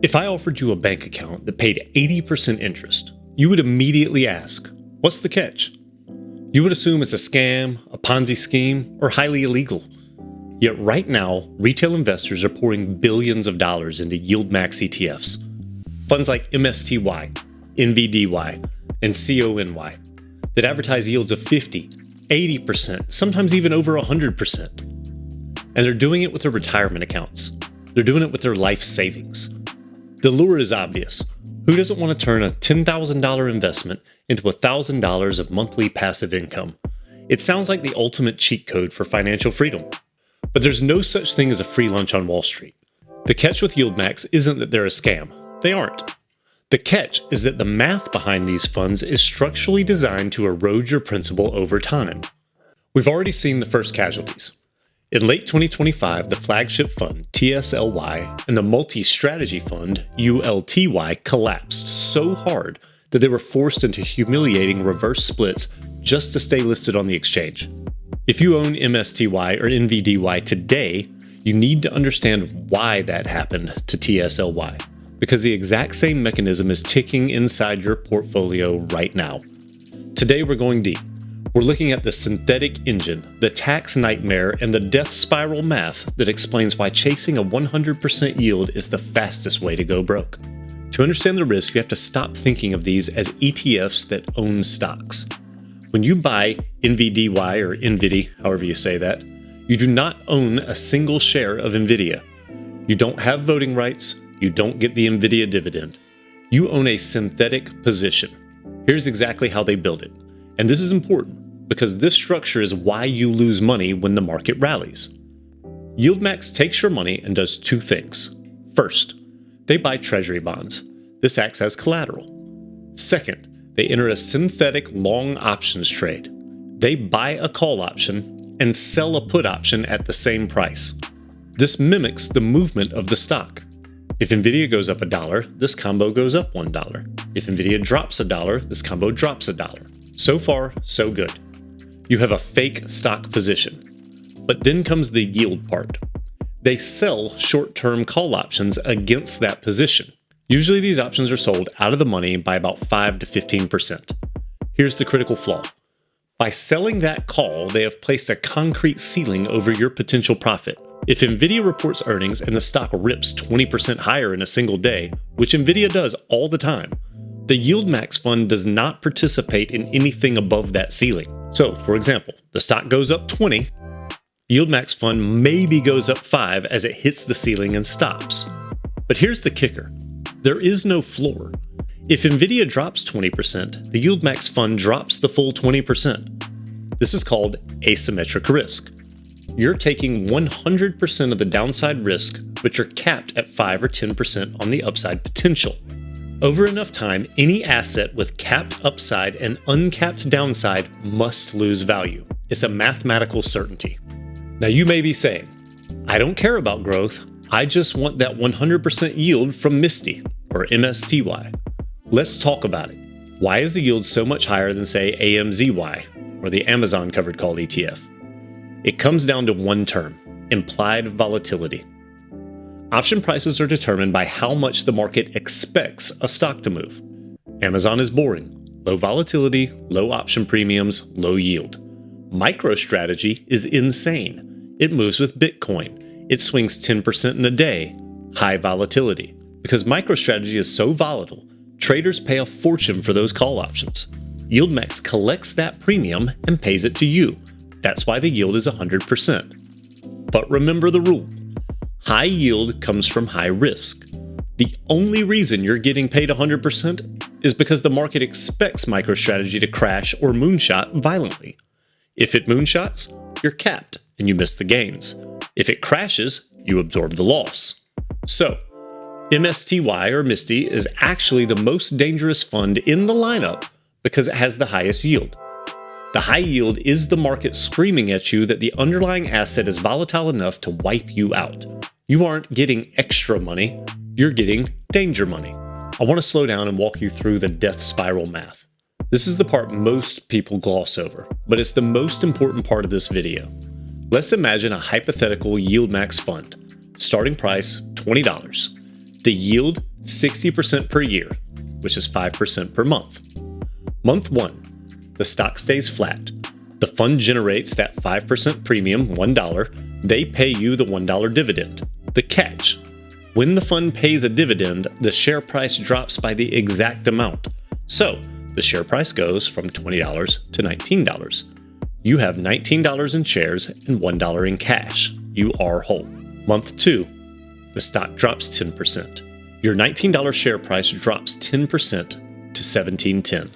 If I offered you a bank account that paid 80% interest, you would immediately ask, what's the catch? You would assume it's a scam, a Ponzi scheme, or highly illegal. Yet right now, retail investors are pouring billions of dollars into YieldMax ETFs. Funds like MSTY, NVDY, and CONY that advertise yields of 50, 80%, sometimes even over 100%. And they're doing it with their retirement accounts. They're doing it with their life savings. The lure is obvious. Who doesn't want to turn a $10,000 investment into $1,000 of monthly passive income? It sounds like the ultimate cheat code for financial freedom. But there's no such thing as a free lunch on Wall Street. The catch with YieldMax isn't that they're a scam. They aren't. The catch is that the math behind these funds is structurally designed to erode your principal over time. We've already seen the first casualties. In late 2025, the flagship fund, TSLY, and the multi-strategy fund, ULTY, collapsed so hard that they were forced into humiliating reverse splits just to stay listed on the exchange. If you own MSTY or NVDY today, you need to understand why that happened to TSLY, because the exact same mechanism is ticking inside your portfolio right now. Today we're going deep. We're looking at the synthetic engine, the tax nightmare, and the death spiral math that explains why chasing a 100% yield is the fastest way to go broke. To understand the risk, you have to stop thinking of these as ETFs that own stocks. When you buy NVDY or Nvidia, however you say that, you do not own a single share of Nvidia. You don't have voting rights. You don't get the Nvidia dividend. You own a synthetic position. Here's exactly how they build it. And this is important because this structure is why you lose money when the market rallies. YieldMax takes your money and does two things. First, they buy treasury bonds. This acts as collateral. Second, they enter a synthetic long options trade. They buy a call option and sell a put option at the same price. This mimics the movement of the stock. If Nvidia goes up $1, this combo goes up $1. If Nvidia drops $1, this combo drops $1. So far, so good. You have a fake stock position. But then comes the yield part. They sell short-term call options against that position. Usually these options are sold out of the money by about 5 to 15%. Here's the critical flaw. By selling that call, they have placed a concrete ceiling over your potential profit. If Nvidia reports earnings and the stock rips 20% higher in a single day, which Nvidia does all the time, the YieldMax fund does not participate in anything above that ceiling. So, for example, the stock goes up 20, YieldMax fund maybe goes up 5 as it hits the ceiling and stops. But here's the kicker. There is no floor. If Nvidia drops 20%, the YieldMax fund drops the full 20%. This is called asymmetric risk. You're taking 100% of the downside risk, but you're capped at 5 or 10% on the upside potential. Over enough time, any asset with capped upside and uncapped downside must lose value. It's a mathematical certainty. Now you may be saying, I don't care about growth. I just want that 100% yield from MSTY or MSTY. Let's talk about it. Why is the yield so much higher than, say, AMZY or the Amazon covered call ETF? It comes down to one term, implied volatility. Option prices are determined by how much the market expects a stock to move. Amazon is boring. Low volatility, low option premiums, low yield. MicroStrategy is insane. It moves with Bitcoin. It swings 10% in a day. High volatility. Because MicroStrategy is so volatile, traders pay a fortune for those call options. YieldMax collects that premium and pays it to you. That's why the yield is 100%. But remember the rule. High yield comes from high risk. The only reason you're getting paid 100% is because the market expects MicroStrategy to crash or moonshot violently. If it moonshots, you're capped and you miss the gains. If it crashes, you absorb the loss. So, MSTY or MSTY is actually the most dangerous fund in the lineup because it has the highest yield. The high yield is the market screaming at you that the underlying asset is volatile enough to wipe you out. You aren't getting extra money, you're getting danger money. I want to slow down and walk you through the death spiral math. This is the part most people gloss over, but it's the most important part of this video. Let's imagine a hypothetical YieldMax fund. Starting price, $20. The yield, 60% per year, which is 5% per month. Month 1, the stock stays flat. The fund generates that 5% premium, $1. They pay you the $1 dividend. The catch: when the fund pays a dividend, the share price drops by the exact amount. So the share price goes from $20 to $19. You have $19 in shares and $1 in cash. You are whole. Month 2, the stock drops 10%. Your $19 share price drops 10% to $17.10.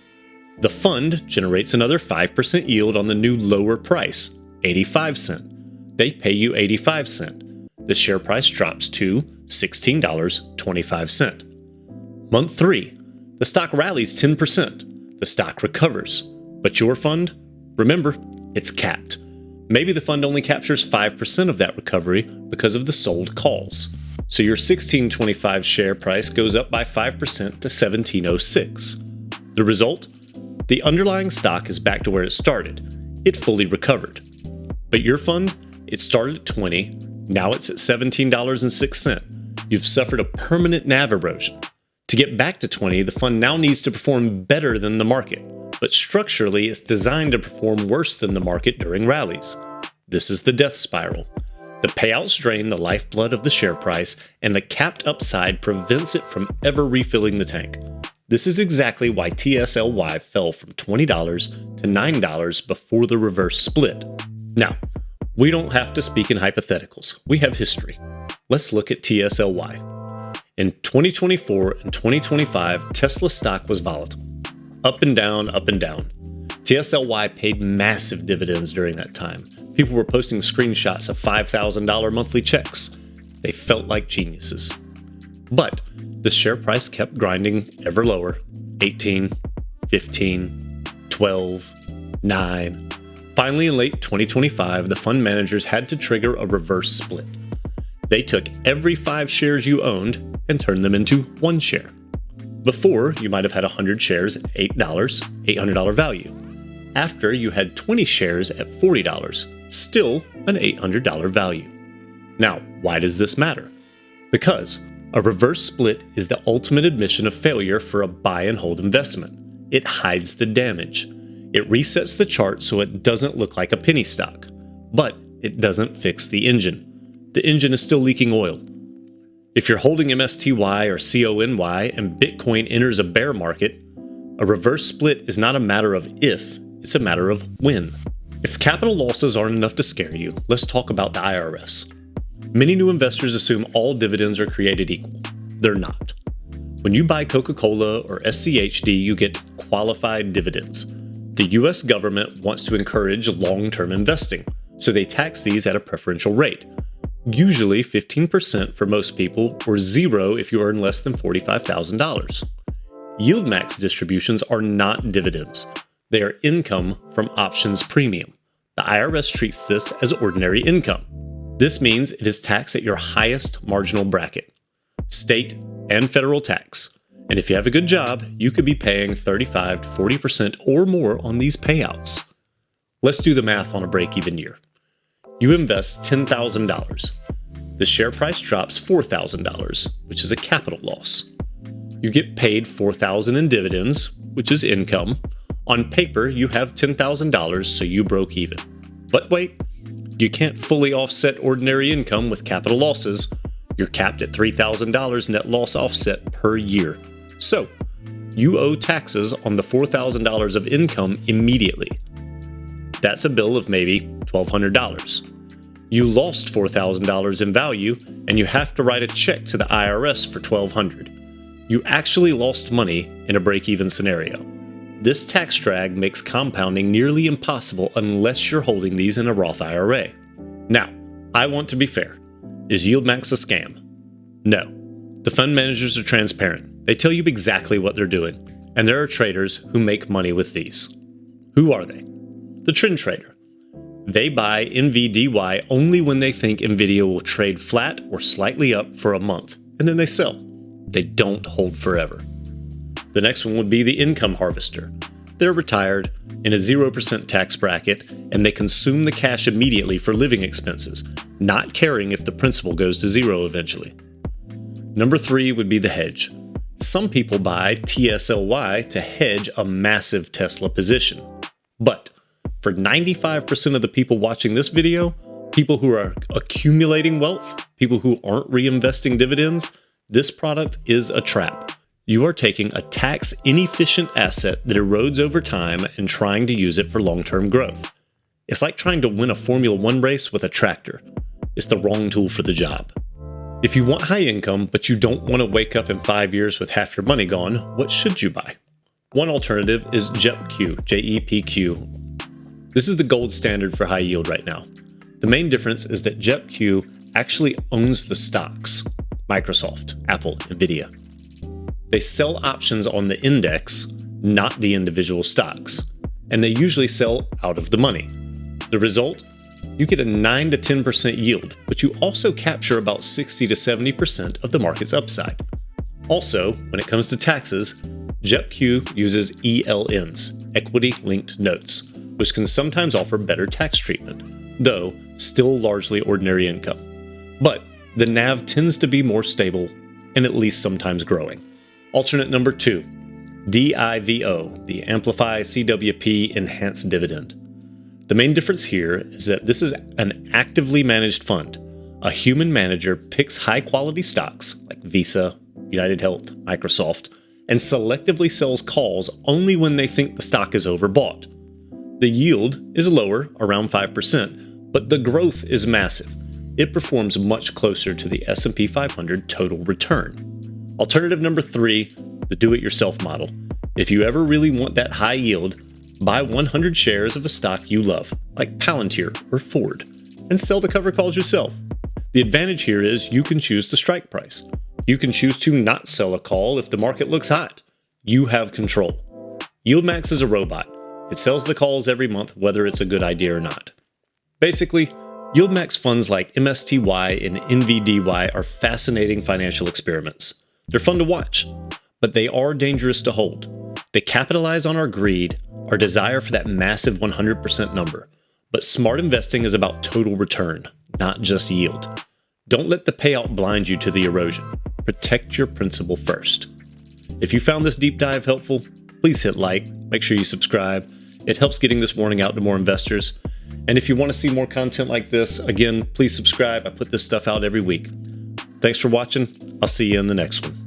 The fund generates another 5% yield on the new lower price, 85 cents. They pay you 85 cents. The share price drops to $16.25. Month 3, the stock rallies 10%. The stock recovers. But your fund, remember, it's capped. Maybe the fund only captures 5% of that recovery because of the sold calls. So your $16.25 share price goes up by 5% to $17.06. The result? The underlying stock is back to where it started. It fully recovered. But your fund, it started at $20, now it's at $17.06. You've suffered a permanent NAV erosion. To get back to $20, the fund now needs to perform better than the market, but structurally it's designed to perform worse than the market during rallies. This is the death spiral. The payouts drain the lifeblood of the share price, and the capped upside prevents it from ever refilling the tank. This is exactly why TSLY fell from $20 to $9 before the reverse split. Now, we don't have to speak in hypotheticals. We have history. Let's look at TSLY. In 2024 and 2025, Tesla stock was volatile. Up and down, up and down. TSLY paid massive dividends during that time. People were posting screenshots of $5,000 monthly checks. They felt like geniuses. But the share price kept grinding ever lower. 18, 15, 12, 9. Finally, in late 2025, the fund managers had to trigger a reverse split. They took every 5 shares you owned and turned them into 1 share. Before, you might have had 100 shares at $8, $800 value. After, you had 20 shares at $40, still an $800 value. Now, why does this matter? Because a reverse split is the ultimate admission of failure for a buy and hold investment. It hides the damage. It resets the chart so it doesn't look like a penny stock, but it doesn't fix the engine. The engine is still leaking oil. If you're holding MSTY or CONY and Bitcoin enters a bear market, a reverse split is not a matter of if, it's a matter of when. If capital losses aren't enough to scare you, let's talk about the IRS. Many new investors assume all dividends are created equal. They're not. When you buy Coca-Cola or SCHD, you get qualified dividends. The US government wants to encourage long-term investing, so they tax these at a preferential rate. Usually 15% for most people, or 0 if you earn less than $45,000. YieldMax distributions are not dividends. They are income from options premium. The IRS treats this as ordinary income. This means it is taxed at your highest marginal bracket, state and federal tax. And if you have a good job, you could be paying 35 to 40% or more on these payouts. Let's do the math on a break-even year. You invest $10,000. The share price drops $4,000, which is a capital loss. You get paid $4,000 in dividends, which is income. On paper, you have $10,000, so you broke even. But wait, you can't fully offset ordinary income with capital losses. You're capped at $3,000 net loss offset per year. So, you owe taxes on the $4,000 of income immediately. That's a bill of maybe $1,200. You lost $4,000 in value, and you have to write a check to the IRS for $1,200. You actually lost money in a break-even scenario. This tax drag makes compounding nearly impossible unless you're holding these in a Roth IRA. Now, I want to be fair. Is YieldMax a scam? No. The fund managers are transparent. They tell you exactly what they're doing. And there are traders who make money with these. Who are they? The trend trader. They buy NVDY only when they think Nvidia will trade flat or slightly up for a month, and then they sell. They don't hold forever. The next one would be the income harvester. They're retired, in a 0% tax bracket, and they consume the cash immediately for living expenses, not caring if the principal goes to zero eventually. Number 3 would be the hedge. Some people buy TSLY to hedge a massive Tesla position. But for 95% of the people watching this video, people who are accumulating wealth, people who aren't reinvesting dividends, this product is a trap. You are taking a tax-inefficient asset that erodes over time and trying to use it for long-term growth. It's like trying to win a Formula 1 race with a tractor. It's the wrong tool for the job. If you want high income, but you don't want to wake up in 5 years with half your money gone, what should you buy? One alternative is JEPQ, J-E-P-Q. This is the gold standard for high yield right now. The main difference is that JEPQ actually owns the stocks, Microsoft, Apple, Nvidia. They sell options on the index, not the individual stocks, and they usually sell out of the money. The result? You get a 9 to 10% yield, but you also capture about 60 to 70% of the market's upside. Also, when it comes to taxes, JEPQ uses ELNs, equity-linked notes, which can sometimes offer better tax treatment, though still largely ordinary income. But the NAV tends to be more stable and at least sometimes growing. Alternate number 2, DIVO, the Amplify CWP Enhanced Dividend. The main difference here is that this is an actively managed fund. A human manager picks high-quality stocks like Visa, United Health, Microsoft, and selectively sells calls only when they think the stock is overbought. The yield is lower, around 5%, but the growth is massive. It performs much closer to the S&P 500 total return. Alternative number 3, the do-it-yourself model. If you ever really want that high yield, buy 100 shares of a stock you love, like Palantir or Ford, and sell the cover calls yourself. The advantage here is you can choose the strike price. You can choose to not sell a call if the market looks hot. You have control. YieldMax is a robot. It sells the calls every month, whether it's a good idea or not. Basically, YieldMax funds like MSTY and NVDY are fascinating financial experiments. They're fun to watch, but they are dangerous to hold. They capitalize on our greed, our desire for that massive 100% number. But smart investing is about total return, not just yield. Don't let the payout blind you to the erosion. Protect your principal first. If you found this deep dive helpful, please hit like, make sure you subscribe. It helps getting this warning out to more investors. And if you want to see more content like this, again, please subscribe. I put this stuff out every week. Thanks for watching. I'll see you in the next one.